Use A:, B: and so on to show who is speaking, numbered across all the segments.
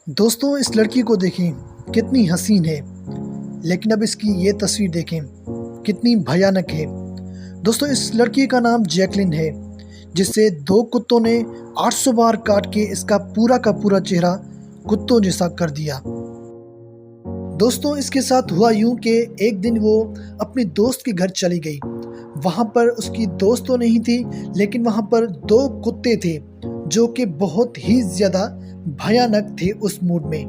A: दोस्तों इस लड़की को देखें कितनी हसीन है, लेकिन अब इसकी ये तस्वीर देखें कितनी भयानक है। दोस्तों इस लड़की का नाम जैकलिन है, जिसे दो कुत्तों ने 800 बार काट के इसका पूरा का पूरा चेहरा कुत्तों जैसा कर दिया। दोस्तों इसके साथ हुआ यूं कि एक दिन वो अपने दोस्त के घर चली गई। वहाँ पर उसकी दोस्त तो नहीं थी, लेकिन वहाँ पर दो कुत्ते थे जो कि बहुत ही ज़्यादा भयानक थे। उस मूड में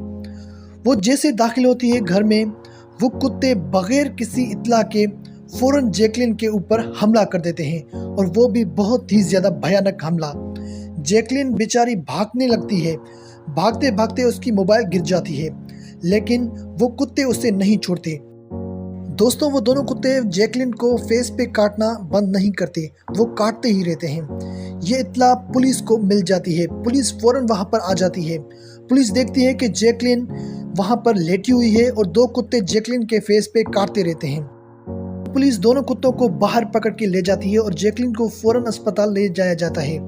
A: वो जैसे दाखिल होती है घर में, वो कुत्ते बगैर किसी इत्तला के फ़ौरन जैकलिन के ऊपर हमला कर देते हैं, और वो भी बहुत ही ज़्यादा भयानक हमला। जैकलिन बेचारी भागने लगती है, भागते भागते उसकी मोबाइल गिर जाती है, लेकिन वो कुत्ते उसे नहीं छोड़ते। दोस्तों वो दोनों कुत्ते जैकलिन को फेस पे काटना बंद नहीं करते, वो काटते ही रहते हैं। ये इत्तला पुलिस को मिल जाती है, पुलिस फ़ौरन वहाँ पर आ जाती है। पुलिस देखती है कि जैकलिन वहाँ पर लेटी हुई है और दो कुत्ते जैकलिन के फेस पे काटते रहते हैं। पुलिस दोनों कुत्तों को बाहर पकड़ के ले जाती है और जैकलिन को फ़ौरन अस्पताल ले जाया जाता है।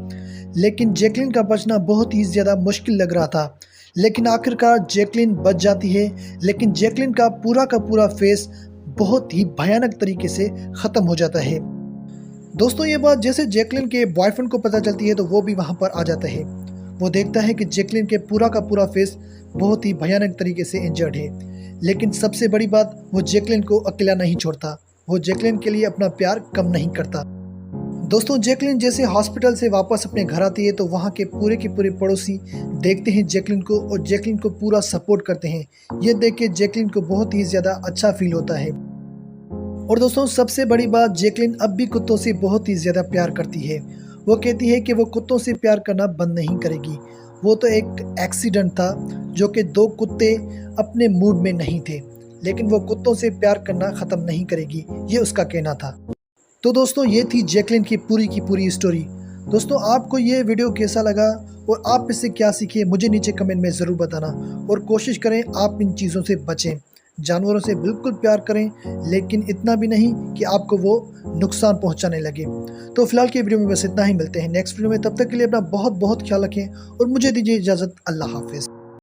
A: लेकिन जैकलिन का बचना बहुत ही ज़्यादा मुश्किल लग रहा था, लेकिन आखिरकार जैकलिन बच जाती है। लेकिन जैकलिन का पूरा फेस बहुत ही भयानक तरीके से ख़त्म हो जाता है। दोस्तों ये बात जैसे जैकलिन के बॉयफ्रेंड को पता चलती है, तो वो भी वहाँ पर आ जाता है। वो देखता है कि जैकलिन के पूरा का पूरा फेस बहुत ही भयानक तरीके से इंजर्ड है। लेकिन सबसे बड़ी बात, वो जैकलिन को अकेला नहीं छोड़ता, वो जैकलिन के लिए अपना प्यार कम नहीं करता। दोस्तों जैकलिन जैसे हॉस्पिटल से वापस अपने घर आती है, तो वहाँ के पूरे पड़ोसी देखते हैं जैकलिन को और जैकलिन को पूरा सपोर्ट करते हैं। ये देख के जैकलिन को बहुत ही ज़्यादा अच्छा फील होता है। और दोस्तों सबसे बड़ी बात, जैकलिन अब भी कुत्तों से बहुत ही ज़्यादा प्यार करती है। वो कहती है कि वो कुत्तों से प्यार करना बंद नहीं करेगी। वो तो एक एक्सीडेंट था जो कि दो कुत्ते अपने मूड में नहीं थे, लेकिन वो कुत्तों से प्यार करना ख़त्म नहीं करेगी, ये उसका कहना था। तो दोस्तों ये थी जैकलिन की पूरी स्टोरी। दोस्तों आपको ये वीडियो कैसा लगा और आप इससे क्या सीखे, मुझे नीचे कमेंट में ज़रूर बताना। और कोशिश करें आप इन चीज़ों से बचें। जानवरों से बिल्कुल प्यार करें, लेकिन इतना भी नहीं कि आपको वो नुकसान पहुंचाने लगे। तो फिलहाल की वीडियो में बस इतना ही, मिलते हैं नेक्स्ट वीडियो में। तब तक के लिए अपना बहुत ख्याल रखें और मुझे दीजिए इजाज़त। अल्लाह हाफिज़।